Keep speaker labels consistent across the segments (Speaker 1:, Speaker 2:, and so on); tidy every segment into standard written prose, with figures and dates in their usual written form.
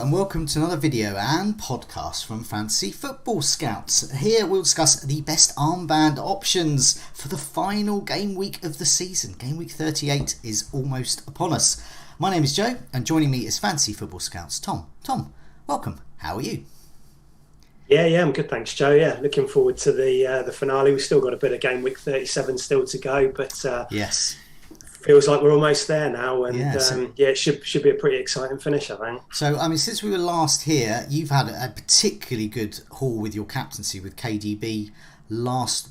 Speaker 1: and welcome to another video and podcast from Fantasy Football Scouts. Here we'll discuss the best armband options for the final game week of the season. Game week 38 is almost upon us. My name is Joe, and joining me is Fantasy Football Scouts Tom. Tom, welcome. How are you?
Speaker 2: Yeah, I'm good, thanks, Joe. Yeah, looking forward to the finale. We've still got a bit of game week 37 still to go, but
Speaker 1: yes,
Speaker 2: feels like we're almost there now, and
Speaker 1: it
Speaker 2: should be a pretty exciting finish, I think.
Speaker 1: So, I mean, since we were last here, you've had a particularly good haul with your captaincy with KDB last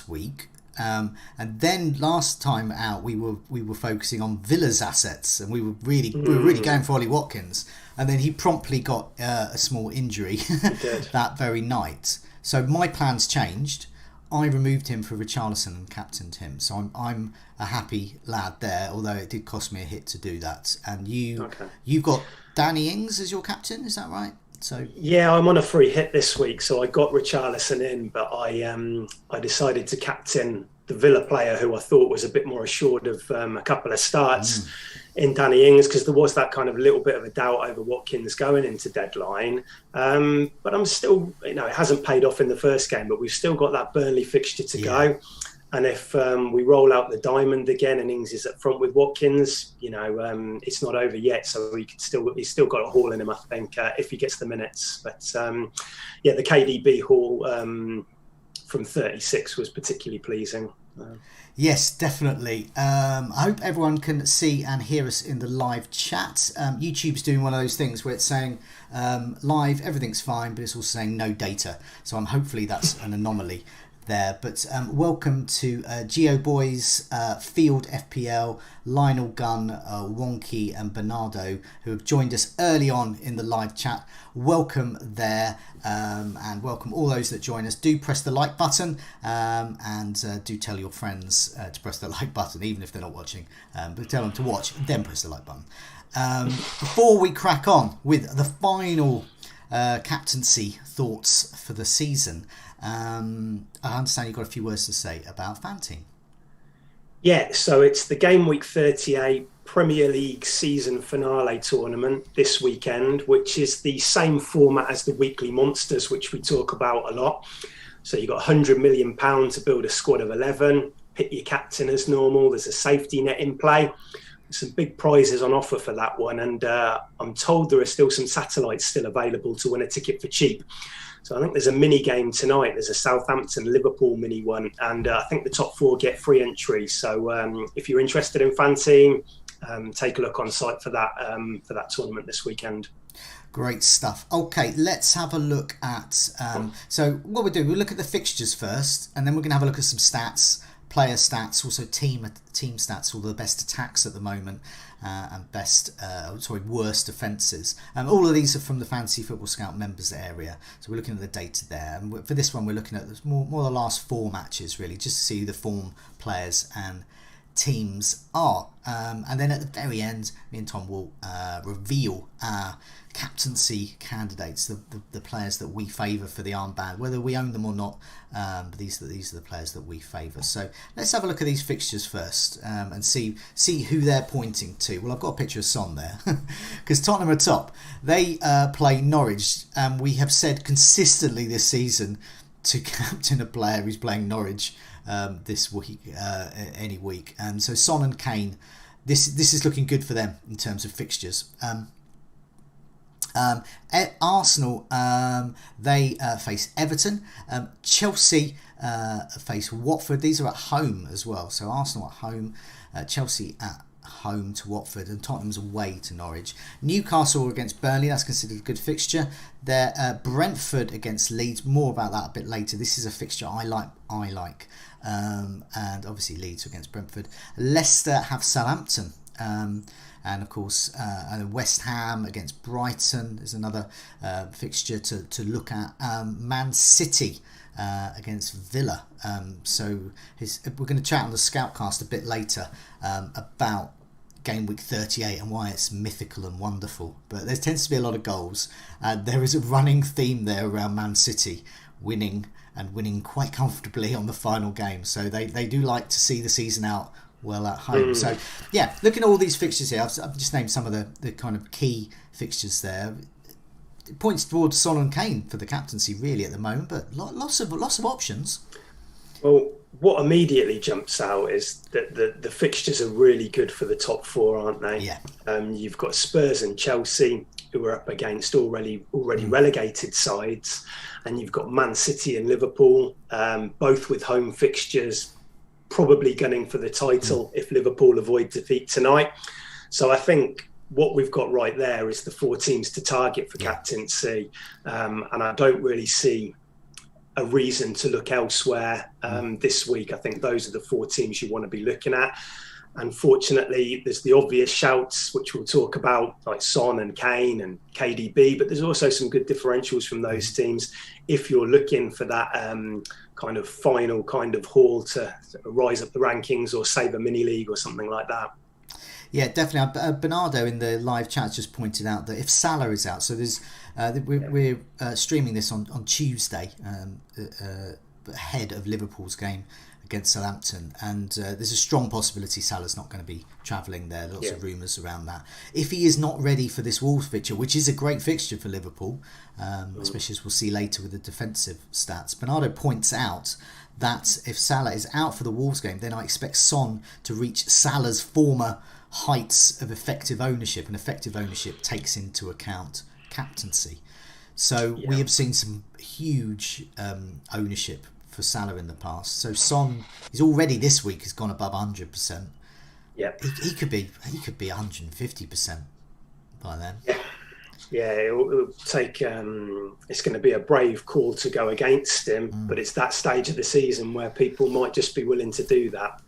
Speaker 1: week. And then last time out, we were focusing on Villa's assets, and we were really going for Ollie Watkins, and then he promptly got a small injury that very night. So my plans changed. I removed him for Richarlison and captained him, so I'm a happy lad there. Although it did cost me a hit to do that. And you've got Danny Ings as your captain, is that right? So
Speaker 2: yeah, I'm on a free hit this week, so I got Richarlison in, but I decided to captain the Villa player who I thought was a bit more assured of a couple of starts in Danny Ings, because there was that kind of little bit of a doubt over Watkins going into deadline. But I'm still, it hasn't paid off in the first game, but we've still got that Burnley fixture to go. And if we roll out the diamond again and Ings is up front with Watkins, it's not over yet. So he's still got a haul in him, I think, if he gets the minutes. But the KDB haul from 36 was particularly pleasing.
Speaker 1: Yes, definitely. I hope everyone can see and hear us in the live chat. YouTube's doing one of those things where it's saying live, everything's fine, but it's also saying no data. So hopefully that's an anomaly there. But welcome to Geo Boys, Field FPL, Lionel Gunn, Wonky and Bernardo, who have joined us early on in the live chat. Welcome there, and welcome all those that join us. Do press the like button, and do tell your friends to press the like button, even if they're not watching. But tell them to watch, then press the like button. Before we crack on with the final captaincy thoughts for the season, I understand you've got a few words to say about Fanteam.
Speaker 2: Yeah, so it's the Game Week 38 Premier League season finale tournament this weekend, which is the same format as the Weekly Monsters, which we talk about a lot. So you've got £100 million to build a squad of 11, pick your captain as normal, there's a safety net in play. Some big prizes on offer for that one, and I'm told there are still some satellites still available to win a ticket for cheap. So I think there's a mini game tonight. There's a Southampton-Liverpool mini one, and I think the top four get free entry. So if you're interested in Fanteam, take a look on site for that tournament this weekend.
Speaker 1: Great stuff. Okay, let's have a look at. So what we'll do, we'll look at the fixtures first, and then we're going to have a look at some stats. Player stats, also team stats, all the best attacks at the moment, and worst defences. All of these are from the Fantasy Football Scout members area, so we're looking at the data there. And for this one, we're looking at more the last four matches, really, just to see who the form players and teams are. And then at the very end, me and Tom will reveal our captaincy candidates, the players that we favour for the armband, whether we own them or not. But these are the players that we favour. So let's have a look at these fixtures first, and see who they're pointing to. Well, I've got a picture of Son there because Tottenham are top. They play Norwich, and we have said consistently this season to captain a player who's playing Norwich this week, any week. And so Son and Kane, this is looking good for them in terms of fixtures. Arsenal, they face Everton. Chelsea face Watford. These are at home as well. So Arsenal at home, Chelsea at home to Watford, and Tottenham's away to Norwich. Newcastle against Burnley, that's considered a good fixture. They're Brentford against Leeds. More about that a bit later. This is a fixture I like. And obviously Leeds against Brentford. Leicester have Southampton. And of course, West Ham against Brighton is another fixture to look at. Man City against Villa. So we're going to chat on the Scoutcast a bit later about Game Week 38 and why it's mythical and wonderful. But there tends to be a lot of goals. There is a running theme there around Man City winning quite comfortably on the final game. So they do like to see the season out well at home. So, yeah, looking at all these fixtures here, I've just named some of the kind of key fixtures there. It points towards Son and Kane for the captaincy, really, at the moment, but lots of options.
Speaker 2: Well, what immediately jumps out is that the fixtures are really good for the top four, aren't they?
Speaker 1: Yeah.
Speaker 2: You've got Spurs and Chelsea, who are up against already relegated sides, and you've got Man City and Liverpool, both with home fixtures, probably gunning for the title if Liverpool avoid defeat tonight. So I think what we've got right there is the four teams to target for captaincy, and I don't really see a reason to look elsewhere this week. I think those are the four teams you want to be looking at. Unfortunately, there's the obvious shouts, which we'll talk about, like Son and Kane and KDB, but there's also some good differentials from those teams if you're looking for that kind of final kind of haul to rise up the rankings or save a mini league or something like that.
Speaker 1: Yeah, definitely. Bernardo in the live chat just pointed out that if Salah is out, so there's we're streaming this on Tuesday ahead of Liverpool's game against Southampton, and there's a strong possibility Salah's not going to be travelling there. Lots of rumours around that. If he is not ready for this Wolves fixture, which is a great fixture for Liverpool, especially as we'll see later with the defensive stats, Bernardo points out that if Salah is out for the Wolves game, then I expect Son to reach Salah's former heights of effective ownership, and effective ownership takes into account captaincy. So we have seen some huge ownership for Salah in the past. So Son is already this week has gone above 100%.
Speaker 2: Yeah,
Speaker 1: he could be 150% by then.
Speaker 2: Yeah, it'll take. It's going to be a brave call to go against him, but it's that stage of the season where people might just be willing to do that.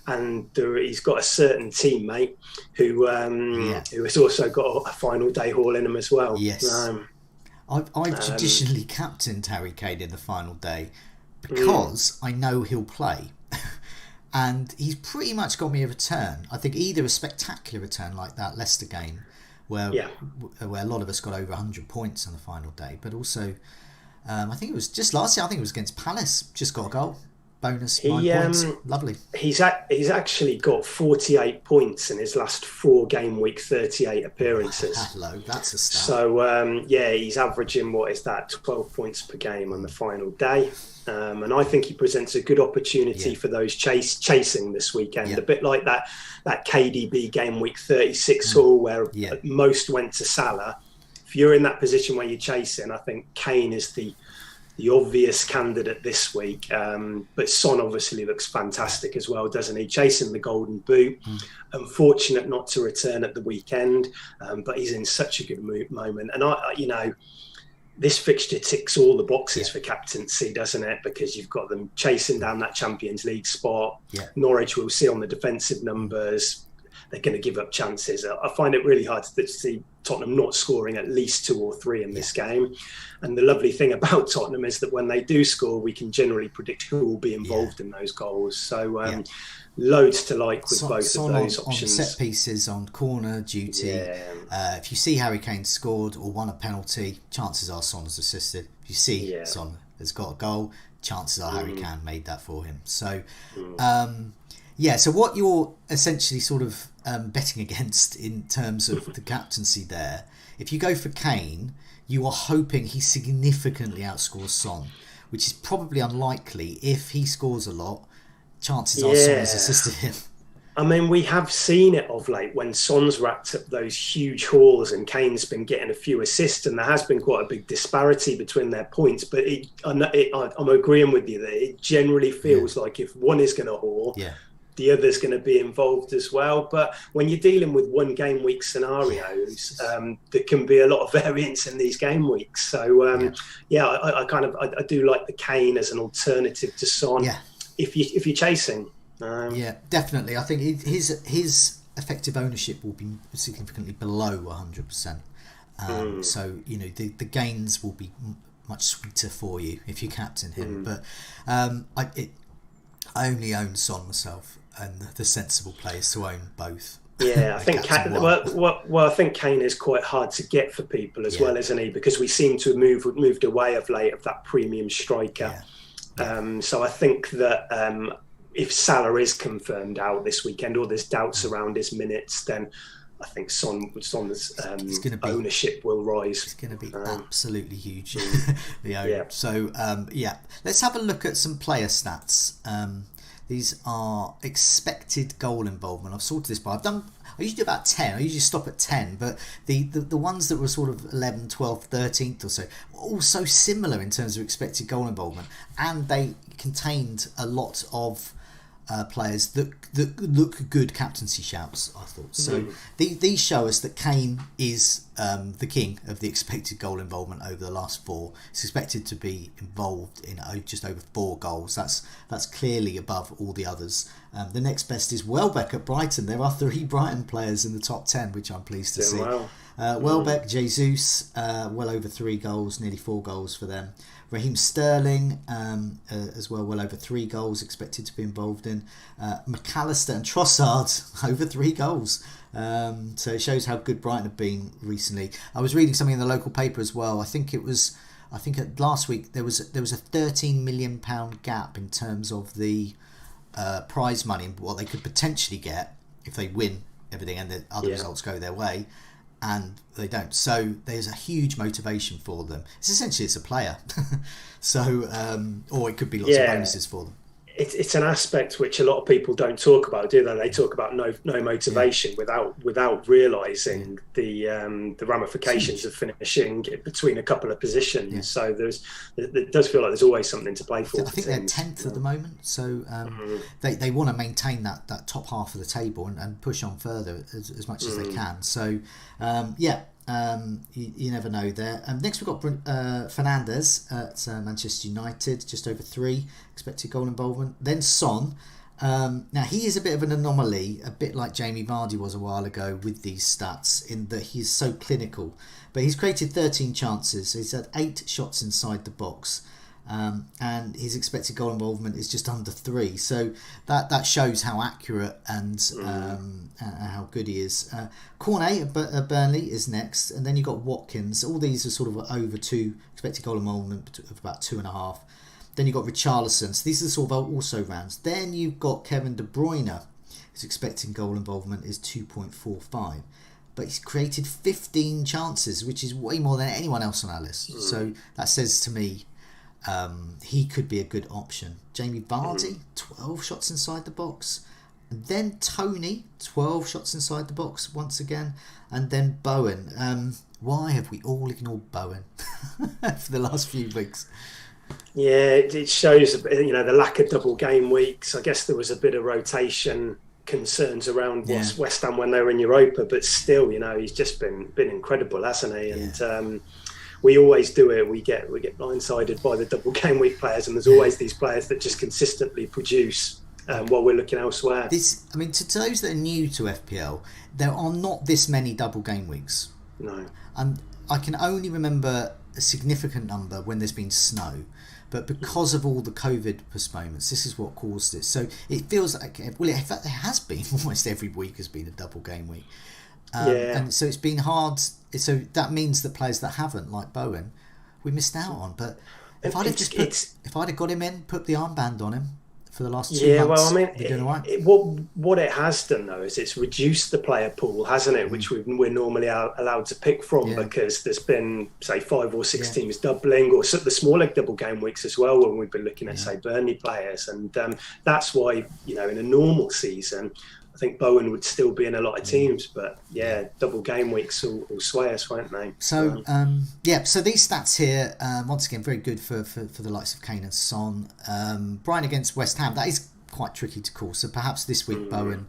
Speaker 2: And he's got a certain teammate who has also got a final day haul in him as well.
Speaker 1: Yes. I've traditionally captained Harry Kane in the final day because I know he'll play. And he's pretty much got me a return. I think either a spectacular return like that Leicester game where a lot of us got over 100 points on the final day, but also I think it was just last year, I think it was against Palace, just got a goal. Bonus 9 points. Lovely.
Speaker 2: He's actually got 48 points in his last 4 Gameweek 38 appearances.
Speaker 1: Hello, that's a stat.
Speaker 2: So he's averaging 12 points per game on the final day, and I think he presents a good opportunity for those chasing this weekend. A bit like that KDB Gameweek 36 haul where most went to Salah. If you're in that position where you're chasing, I think Kane is the obvious candidate this week, but Son obviously looks fantastic as well, doesn't he? Chasing the golden boot. Unfortunate not to return at the weekend, but he's in such a good moment. And this fixture ticks all the boxes for captaincy, doesn't it? Because you've got them chasing down that Champions League spot. Norwich, we'll see on the defensive numbers, they're going to give up chances. I find it really hard to see Tottenham not scoring at least 2 or 3 in this game. And the lovely thing about Tottenham is that when they do score, we can generally predict who will be involved in those goals. So loads to like with both of those options.
Speaker 1: On set pieces, on corner duty. If you see Harry Kane scored or won a penalty, chances are Son has assisted. If you see Son has got a goal, chances are Harry Kane made that for him. So so what you're essentially sort of betting against in terms of the captaincy there, if you go for Kane, you are hoping he significantly outscores Son, which is probably unlikely. If he scores a lot, chances are Son has assisted him.
Speaker 2: I mean, we have seen it of late when Son's racked up those huge hauls and Kane's been getting a few assists, and there has been quite a big disparity between their points. But I'm agreeing with you that it generally feels like if one is going to haul, the other's going to be involved as well. But when you're dealing with one game week scenarios, there can be a lot of variance in these game weeks. So I do like the Kane as an alternative to Son if you're chasing.
Speaker 1: Definitely. I think his effective ownership will be significantly below 100%. So the gains will be much sweeter for you if you captain him. But I only own Son myself, and the sensible play is to own both.
Speaker 2: Yeah, I think I think Kane is quite hard to get for people as well, isn't he? Because we seem to have moved away of late of that premium striker. So I think that if Salah is confirmed out this weekend, or there's doubts around his minutes, then I think Son's ownership will rise.
Speaker 1: It's going to be absolutely huge.
Speaker 2: Yeah.
Speaker 1: So let's have a look at some player stats. These are expected goal involvement. I've sorted this by. I usually do about 10. I usually stop at 10, but the ones that were sort of 11, 12, 13th or so were all so similar in terms of expected goal involvement, and they contained a lot of players that look good captaincy shouts, I thought. So these show us that Kane is the king of the expected goal involvement over the last 4. He's expected to be involved in just over 4 goals. That's clearly above all the others. The next best is Welbeck at Brighton. There are 3 Brighton players in the top 10, which I'm pleased to see. Welbeck, Jesus, well over 3 goals, nearly 4 goals for them. Raheem Sterling as well over 3 goals expected to be involved in. McAllister and Trossard over 3 goals. So it shows how good Brighton have been recently. I was reading something in the local paper as well. I think last week there was a £13 million gap in terms of the prize money and what they could potentially get if they win everything and the other results go their way. And they don't, so there's a huge motivation for them. It's a player, so or it could be lots of bonuses for them.
Speaker 2: It's an aspect which a lot of people don't talk about, do they? They talk about no motivation without realising the ramifications of finishing between a couple of positions. Yeah. So it does feel like there's always something to play for.
Speaker 1: I think they're 10th at the moment, so they want to maintain that top half of the table and push on further as much as they can. So you never know there. Next we've got Fernandes at Manchester United, just over 3 expected goal involvement. Then Son. Now he is a bit of an anomaly, a bit like Jamie Vardy was a while ago with these stats, in that he's so clinical. But he's created 13 chances. So he's had 8 shots inside the box. And his expected goal involvement is just under 3, so that shows how accurate and how good he is. Cornet at Burnley is next, and then you've got Watkins. All these are sort of over 2 expected goal involvement of about 2.5. Then you've got Richarlison. So these are sort of also rounds. Then you've got Kevin De Bruyne. His expected goal involvement is 2.45. But he's created 15 chances, which is way more than anyone else on our list. So that says to me he could be a good option. Jamie Vardy, 12 shots inside the box. And then Tony, 12 shots inside the box once again. And then Bowen. Why have we all ignored Bowen for the last few weeks?
Speaker 2: Yeah, it shows the lack of double game weeks. I guess there was a bit of rotation concerns around West Ham when they were in Europa, but still, he's just been incredible, hasn't he? And we always do it. We get blindsided by the double game week players, and there's always these players that just consistently produce while we're looking elsewhere.
Speaker 1: To those that are new to FPL, there are not this many double game weeks.
Speaker 2: No.
Speaker 1: And I can only remember a significant number when there's been snow. But because of all the COVID postponements, this is what caused it. So it feels like, in fact, there has been almost every week has been a double game week. And so it's been hard. So that means the players that haven't, like Bowen, we missed out on. But if I'd have got him in, put the armband on him for the last 2 months, we're doing all right.
Speaker 2: What it has done though is it's reduced the player pool, hasn't it? Which we're normally allowed to pick from, because there's been say 5 or 6 teams doubling, or the smaller double game weeks as well when we've been looking at say Burnley players, and that's why in a normal season I think Bowen would still be in a lot of teams, but double game weeks will sway us, won't they?
Speaker 1: So so these stats here, once again, very good for the likes of Kane and Son. Brighton against West Ham, that is quite tricky to call. So perhaps this week Bowen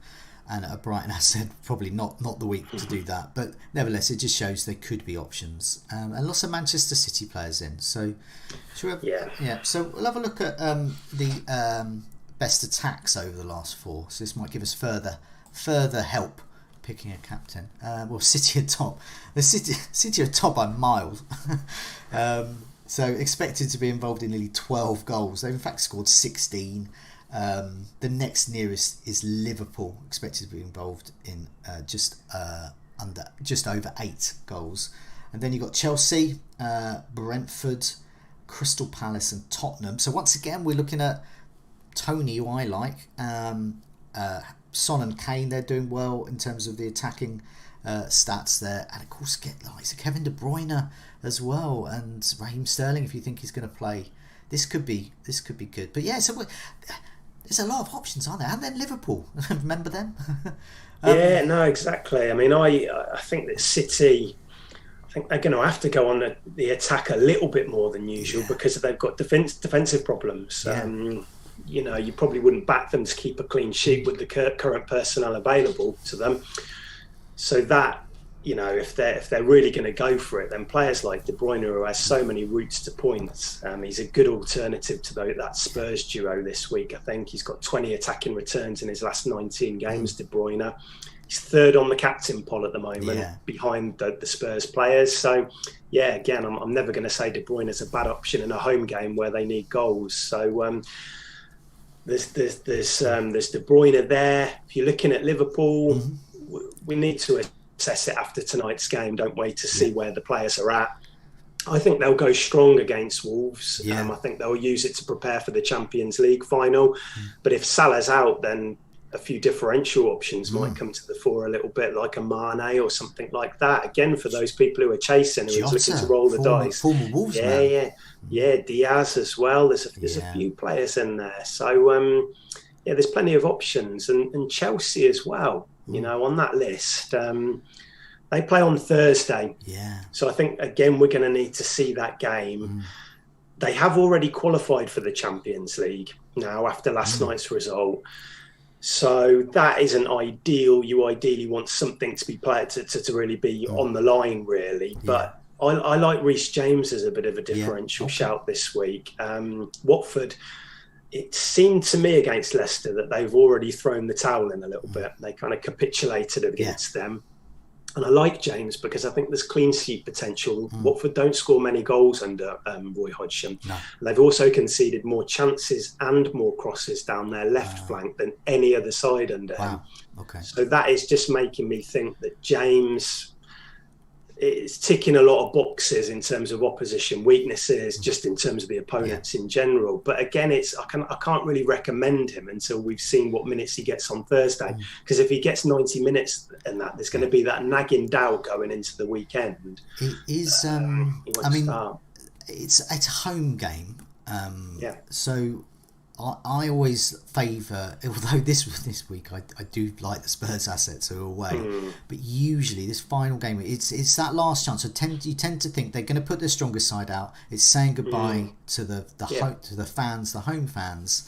Speaker 1: and Brighton, I said probably not the week to do that, but nevertheless, it just shows there could be options, and lots of Manchester City players in. So so we'll have a look at the best attacks over the last 4. So this might give us further help picking a captain. City at top. The City at top by miles. So expected to be involved in nearly 12 goals. They've in fact scored 16. The next nearest is Liverpool, expected to be involved in just over 8 goals. And then you've got Chelsea, Brentford, Crystal Palace and Tottenham. So once again we're looking at Tony, who I like, Son and Kane, they're doing well in terms of the attacking stats there, and of course get like Kevin De Bruyne as well, and Raheem Sterling if you think he's going to play. This could be good. But yeah, so there's a lot of options, aren't there? And then Liverpool, remember them?
Speaker 2: Yeah, no, exactly. I mean, I think that City, I think they're going to have to go on the attack a little bit more than usual because they've got defensive problems. You probably wouldn't back them to keep a clean sheet with the current personnel available to them. So that, if they're really going to go for it, then players like De Bruyne, who has so many routes to points, he's a good alternative to that Spurs duo this week. I think he's got 20 attacking returns in his last 19 games, De Bruyne. He's third on the captain poll at the moment, behind the Spurs players. So, yeah, again, I'm never going to say De Bruyne is a bad option in a home game where they need goals. So there's De Bruyne there. If you're looking at Liverpool, we need to assess it after tonight's game, don't we, to see where the players are at. I think they'll go strong against Wolves. I think they'll use it to prepare for the Champions League final. But if Salah's out, then a few differential options might come to the fore a little bit, like a Mane or something like that. Again, for those people who are chasing, who are looking to roll the dice.
Speaker 1: Former Wolves man.
Speaker 2: Yeah, Diaz as well. There's a few players in there. So, there's plenty of options. And Chelsea as well, on that list. They play on Thursday. Yeah. So I think, again, we're going to need to see that game. They have already qualified for the Champions League now after last night's result. So that isn't ideal. You ideally want something to be played to really be on the line, really. But I like Reece James as a bit of a differential shout this week. Watford, it seemed to me against Leicester that they've already thrown the towel in a little bit. They kind of capitulated against them. And I like James because I think there's clean sheet potential. Watford don't score many goals under Roy Hodgson. No. They've also conceded more chances and more crosses down their left flank than any other side under him. Okay. So that is just making me think that James is ticking a lot of boxes in terms of opposition weaknesses, just in terms of the opponents in general. But again, I can't really recommend him until we've seen what minutes he gets on Thursday. Because if he gets 90 minutes and that, there's going to be that nagging doubt going into the weekend.
Speaker 1: It is. It's a home game. So I always favour, although this week I do like the Spurs assets who are away, but usually this final game it's that last chance. So you tend to think they're going to put their strongest side out. It's saying goodbye to the fans, the home fans,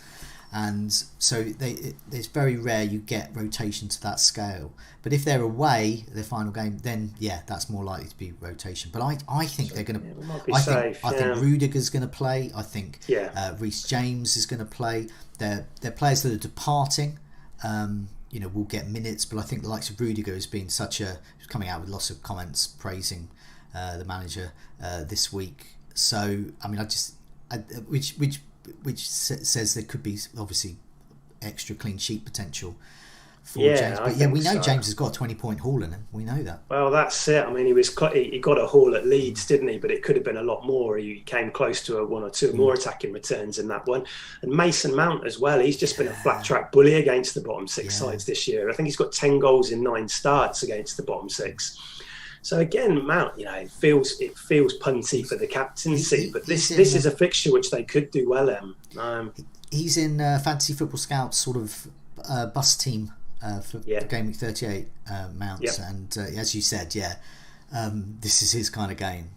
Speaker 1: and so it's very rare you get rotation to that scale. But if they're away, their final game, then that's more likely to be rotation. But I think they're going to. I think Rudiger's going to play. I think Reece James is going to play. They're players that are departing. Will get minutes. But I think the likes of Rudiger has been he's coming out with lots of comments praising the manager this week. So I mean, which says there could be obviously extra clean sheet potential for James. But we know James has got a 20-point haul in him. We know that.
Speaker 2: Well, that's it. I mean, he got a haul at Leeds, didn't he? But it could have been a lot more. He came close to one or two more attacking returns in that one. And Mason Mount as well. He's just been a flat track bully against the bottom six sides this year. I think he's got 10 goals in 9 starts against the bottom six. So again, Mount, it feels punty for the captaincy, but this is a fixture which they could do well in.
Speaker 1: He's in Fantasy Football Scout's sort of bus team for Gameweek38 Mounts, and as you said, this is his kind of game.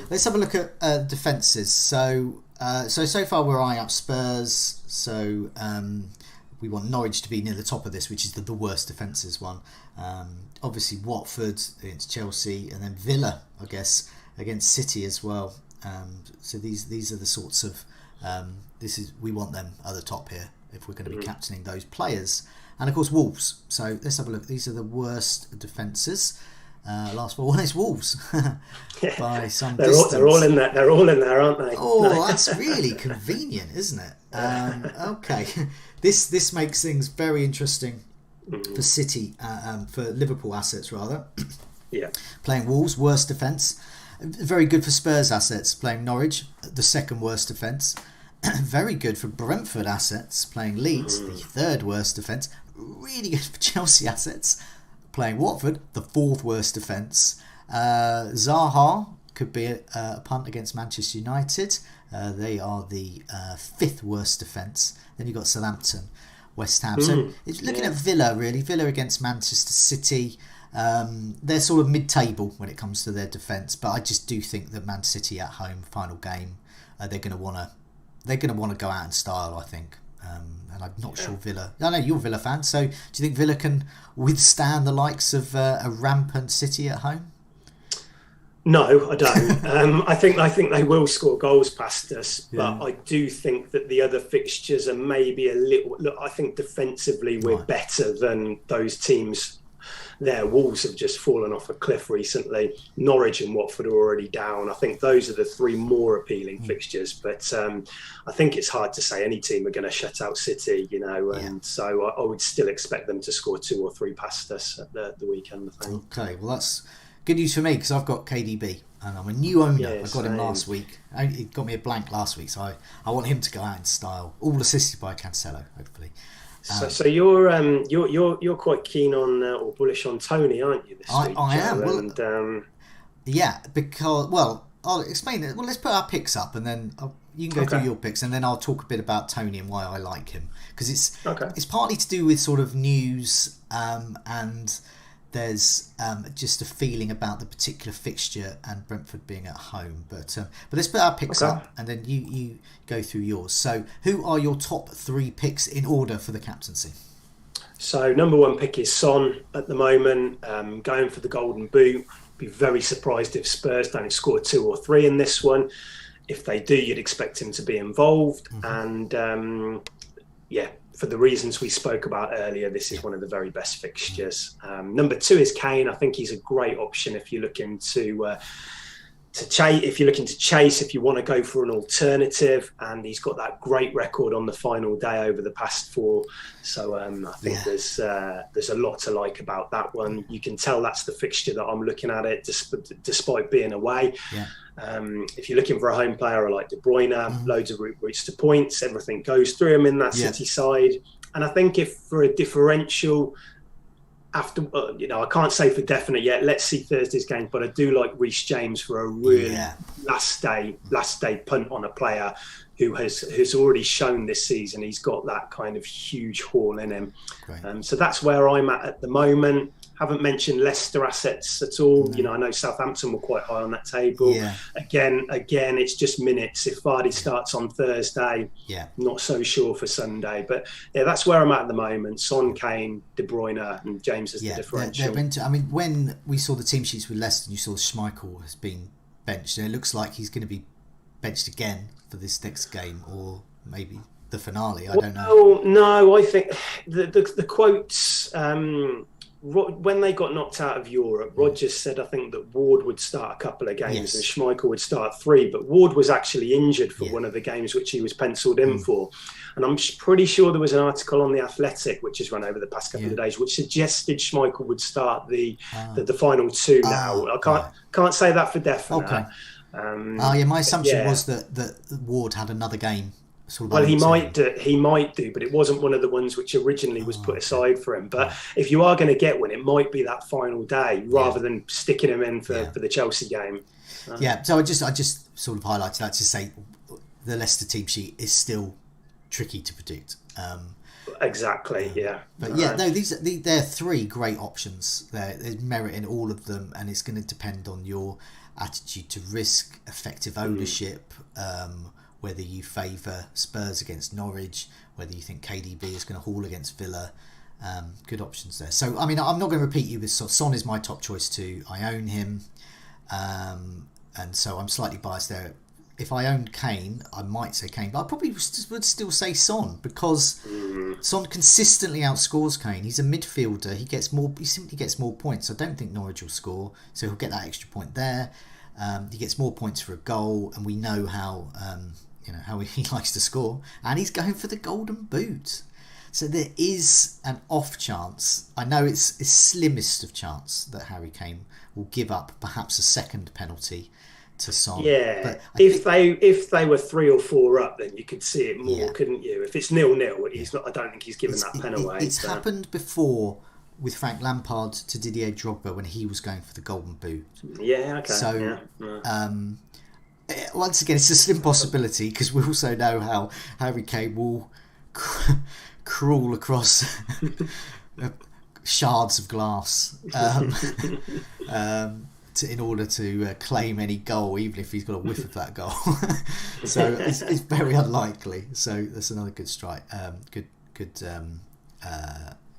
Speaker 1: Let's have a look at defences. So far we're eyeing up Spurs. So we want Norwich to be near the top of this, which is the worst defences one. Obviously Watford against Chelsea, and then Villa, I guess, against City as well. So these are the sorts of we want them at the top here if we're going to be captaining those players. And of course Wolves. So let's have a look. These are the worst defences. Last one is Wolves by some distance. They're all in there. They're all in there, aren't they? Oh, that's really convenient, isn't it? Okay, this makes things very interesting for City, for Liverpool assets rather. Playing Wolves, worst defence. Very good for Spurs assets, playing Norwich, the second worst defence. Very good for Brentford assets, playing Leeds, the third worst defence. Really good for Chelsea assets, playing Watford, the fourth worst defence. Zaha could be a punt against Manchester United. They are the fifth worst defence. Then you've got Southampton, West Ham. So it's looking at Villa, really. Villa against Manchester City. They're sort of mid-table when it comes to their defence, but I just do think that Man City at home, final game, they're going to want to go out in style, I think. And I'm not sure Villa. I know you're a Villa fan, so do you think Villa can withstand the likes of a rampant City at home?
Speaker 2: No, I don't. I think they will score goals past us, but I do think that the other fixtures are maybe a little. Look, I think defensively we're better than those teams. Their Wolves have just fallen off a cliff recently. Norwich and Watford are already down. I think those are the three more appealing fixtures. But I think it's hard to say any team are going to shut out City, and so I would still expect them to score 2 or 3 past us at the weekend, I think.
Speaker 1: Okay, well that's good news for me because I've got KDB and I'm a new owner. I got him last week. He got me a blank last week, so I want him to go out in style. All assisted by Cancelo, hopefully.
Speaker 2: So you're quite keen on or bullish on Tony, aren't you? This week,
Speaker 1: I am.
Speaker 2: Well,
Speaker 1: because I'll explain it. Well, let's put our picks up, and then you can go through your picks, and then I'll talk a bit about Tony and why I like him because it's partly to do with sort of news and there's just a feeling about the particular fixture and Brentford being at home. But let's put our picks up and then you go through yours. So who are your top 3 picks in order for the captaincy?
Speaker 2: So number 1 pick is Son at the moment, going for the golden boot. Be very surprised if Spurs don't score 2 or 3 in this one. If they do, you'd expect him to be involved. And for the reasons we spoke about earlier, this is one of the very best fixtures. Number 2 is Kane. I think he's a great option if you're looking to chase. If you want to go for an alternative, and he's got that great record on the final day over the past 4. So I think there's a lot to like about that one. You can tell that's the fixture that I'm looking at it, despite being away. If you're looking for a home player, I like De Bruyne, loads of routes to points, everything goes through him in that City side. And I think if for a differential, after I can't say for definite yet, let's see Thursday's game, but I do like Reece James for a really last day punt on a player who has already shown this season he's got that kind of huge haul in him. So that's where I'm at the moment. Haven't mentioned Leicester assets at all. I know Southampton were quite high on that table. Again, it's just minutes. If Vardy starts on Thursday, not so sure for Sunday. But that's where I'm at the moment. Son, Kane, De Bruyne, and James as the differential.
Speaker 1: When we saw the team sheets with Leicester, and you saw Schmeichel has been benched, and it looks like he's going to be benched again for this next game, or maybe the finale. I don't know.
Speaker 2: No, I think the quotes. When they got knocked out of Europe, Rodgers said, I think, that Ward would start a couple of games and Schmeichel would start 3, but Ward was actually injured for one of the games which he was penciled in for. And I'm pretty sure there was an article on The Athletic, which has run over the past couple of days, which suggested Schmeichel would start the final 2 now. I can't say that for definite.
Speaker 1: My assumption was that Ward had another game.
Speaker 2: Well, he might do, but it wasn't one of the ones which originally was put aside for him. But if you are going to get one, it might be that final day rather than sticking him in for the Chelsea game.
Speaker 1: So I just sort of highlighted that to say the Leicester team sheet is still tricky to predict.
Speaker 2: Exactly,
Speaker 1: But they're 3 great options. There's merit in all of them, and it's going to depend on your attitude to risk, effective ownership, whether you favour Spurs against Norwich, whether you think KDB is going to haul against Villa. Good options there. So, I'm not going to repeat you with Son is my top choice too. I own him. And so I'm slightly biased there. If I owned Kane, I might say Kane, but I probably would still say Son because Son consistently outscores Kane. He's a midfielder. He simply gets more points. I don't think Norwich will score, so he'll get that extra point there. He gets more points for a goal, and we know how he likes to score, and he's going for the golden boot. So there is an off chance. I know it's slimmest of chance that Harry Kane will give up perhaps a second penalty to Son.
Speaker 2: Yeah,
Speaker 1: But
Speaker 2: if they were 3 or 4 up, then you could see it more, couldn't you? If it's 0-0, he's not. I don't think he's given that pen away.
Speaker 1: It's happened before with Frank Lampard to Didier Drogba when he was going for the Golden Boot.
Speaker 2: Yeah, okay.
Speaker 1: So, once again, it's a slim possibility because we also know how Harry Kane will crawl across shards of glass in order to claim any goal, even if he's got a whiff of that goal. So it's very unlikely. So that's another good strike. Good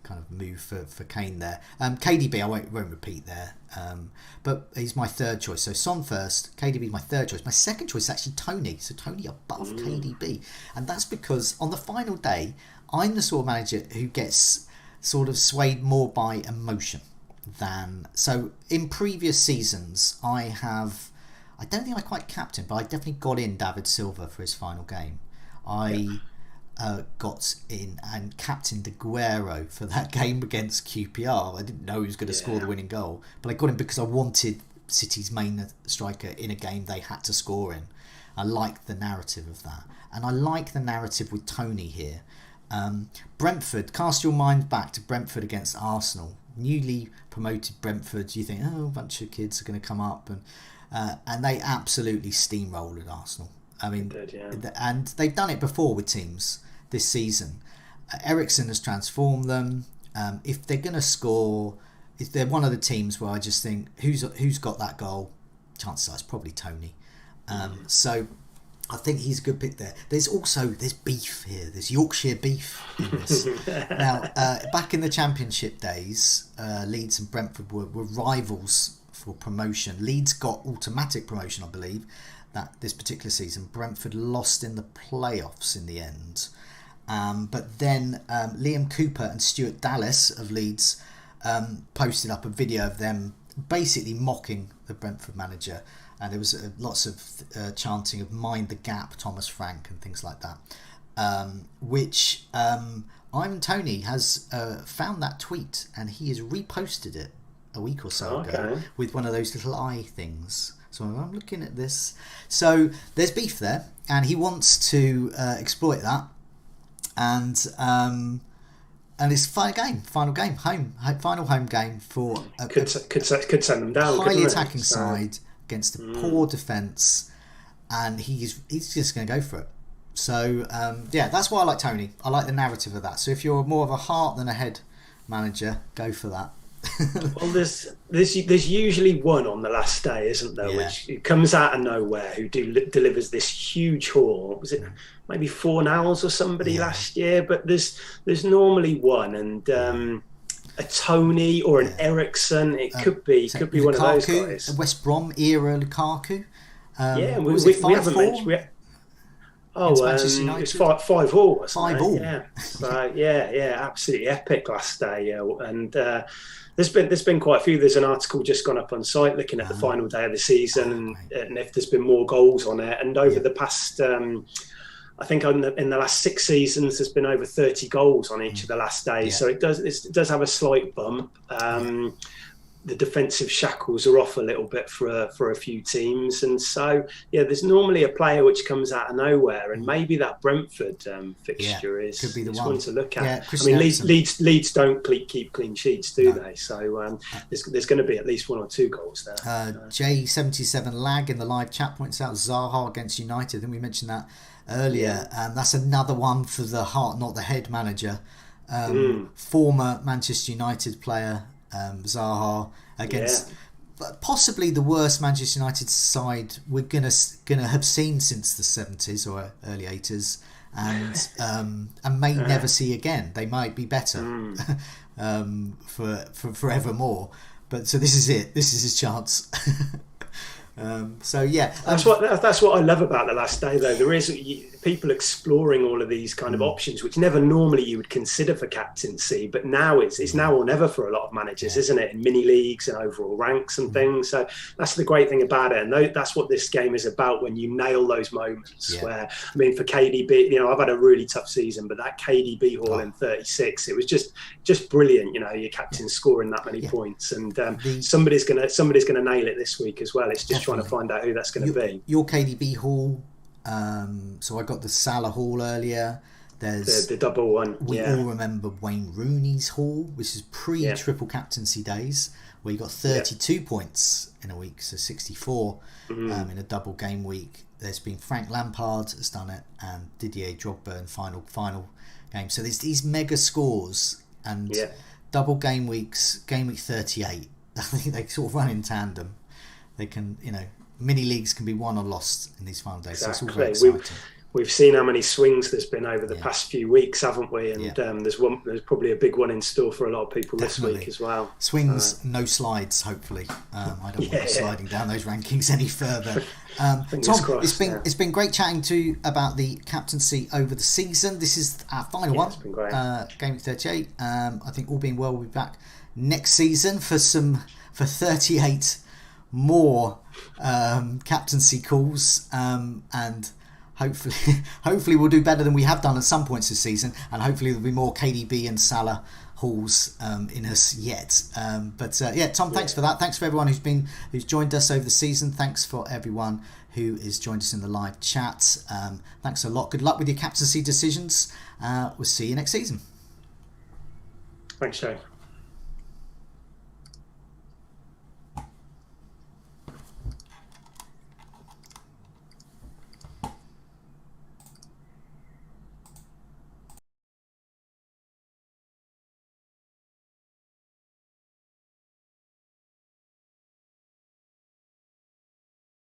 Speaker 1: kind of move for Kane there. KDB I won't repeat there, but he's my third choice. So Son first, KDB my third choice. My second choice is actually Tony. So Tony above KDB, and that's because on the final day I'm the sort of manager who gets sort of swayed more by emotion than. So in previous seasons I don't think I quite captained, but I definitely got in David Silva for his final game. I got in and captained Aguero for that game against QPR. I didn't know he was going to score the winning goal, but I got him because I wanted City's main striker in a game they had to score in. I liked the narrative of that, and I like the narrative with Tony here. Brentford, cast your mind back to Brentford against Arsenal. Newly promoted Brentford, you think, oh, a bunch of kids are going to come up, and they absolutely steamrolled Arsenal. I mean, and they've done it before with teams this season. Eriksen has transformed them. If they're going to score, if they're one of the teams where I just think, who's got that goal? Chances are it's probably Tony. So I think he's a good pick there. There's beef here. There's Yorkshire beef in this. Now, back in the Championship days, Leeds and Brentford were rivals for promotion. Leeds got automatic promotion, I believe, this particular season. Brentford lost in the playoffs in the end. But then Liam Cooper and Stuart Dallas of Leeds posted up a video of them basically mocking the Brentford manager. And there was lots of chanting of "Mind the Gap, Thomas Frank" and things like that, which I'm Tony has found that tweet and he has reposted it a week or so ago with one of those little eye things. So I'm looking at this. So there's beef there, and he wants to exploit that, and it's final home game for
Speaker 2: could send them down.
Speaker 1: Highly attacking side against a poor defence, and he's just going to go for it. So that's why I like Tony. I like the narrative of that. So if you're more of a heart than a head manager, go for that.
Speaker 2: Well, there's usually one on the last day, isn't there? Which comes out of nowhere, who delivers this huge haul. Was it maybe 4-0 or somebody last year? But there's normally one, and a Tony or an Eriksen. It could be
Speaker 1: Lukaku,
Speaker 2: one of those guys.
Speaker 1: A West Brom era Lukaku.
Speaker 2: We haven't mentioned. Manchester United? It's 5-5-5-all. 5-5-5. Yeah, absolutely epic last day. And there's been quite a few. There's an article just gone up on site looking at the final day of the season and if there's been more goals on it. And over the past, I think in the last 6 seasons, there's been over 30 goals on each of the last days. So it does have a slight bump. The defensive shackles are off a little bit for a few teams, and so there's normally a player which comes out of nowhere, and maybe that Brentford fixture is one to look at. I mean, Leeds don't keep clean sheets, do they? So there's going to be at least 1 or 2 goals there.
Speaker 1: J77 Lag in the live chat points out Zaha against United. I think we mentioned that earlier, and that's another one for the heart, not the head manager. Former Manchester United player. Zaha against possibly the worst Manchester United side we're gonna have seen since the 70s or early 80s, and may never see again. They might be better for forevermore. But so this is it. This is his chance. That's
Speaker 2: what I love about the last day, though. There is people exploring all of these kind of options, which never normally you would consider for captaincy, but now it's now or never for a lot of managers, isn't it? In mini leagues and overall ranks and things. So that's the great thing about it, and that's what this game is about. When you nail those moments, where I mean, for KDB, you know, I've had a really tough season, but that KDB haul in 36, it was just brilliant. You know, your captain scoring that many points, and somebody's gonna nail it this week as well. It's just trying to find out who that's going to be.
Speaker 1: Your KDB haul. So I got the Salah haul earlier. There's
Speaker 2: the double one.
Speaker 1: We all remember Wayne Rooney's haul, which is pre-triple captaincy days, where you got 32 points in a week, so 64 in a double game week. There's been Frank Lampard has done it, and Didier Drogba in final game. So there's these mega scores and double game weeks. Game week 38. I think they sort of run in tandem. They can, you know, mini leagues can be won or lost in these final days.
Speaker 2: Exactly.
Speaker 1: So it's all very exciting.
Speaker 2: We've seen how many swings there's been over the past few weeks, haven't we? And there's probably a big one in store for a lot of people this week as well.
Speaker 1: Swings, no slides, hopefully. I don't want to sliding down those rankings any further. Tom,
Speaker 2: crossed,
Speaker 1: it's been great chatting to you about the captaincy over the season. This is our final one.
Speaker 2: It's been great.
Speaker 1: Game 38. I think all being well, we'll be back next season for 38 more captaincy calls, and hopefully we'll do better than we have done at some points this season, and hopefully there'll be more KDB and Salah hauls in us yet. Tom, thanks for that. Thanks for everyone who's joined us over the season. Thanks for everyone who has joined us in the live chat. Thanks a lot. Good luck with your captaincy decisions. We'll see you next season.
Speaker 2: Thanks, Joe.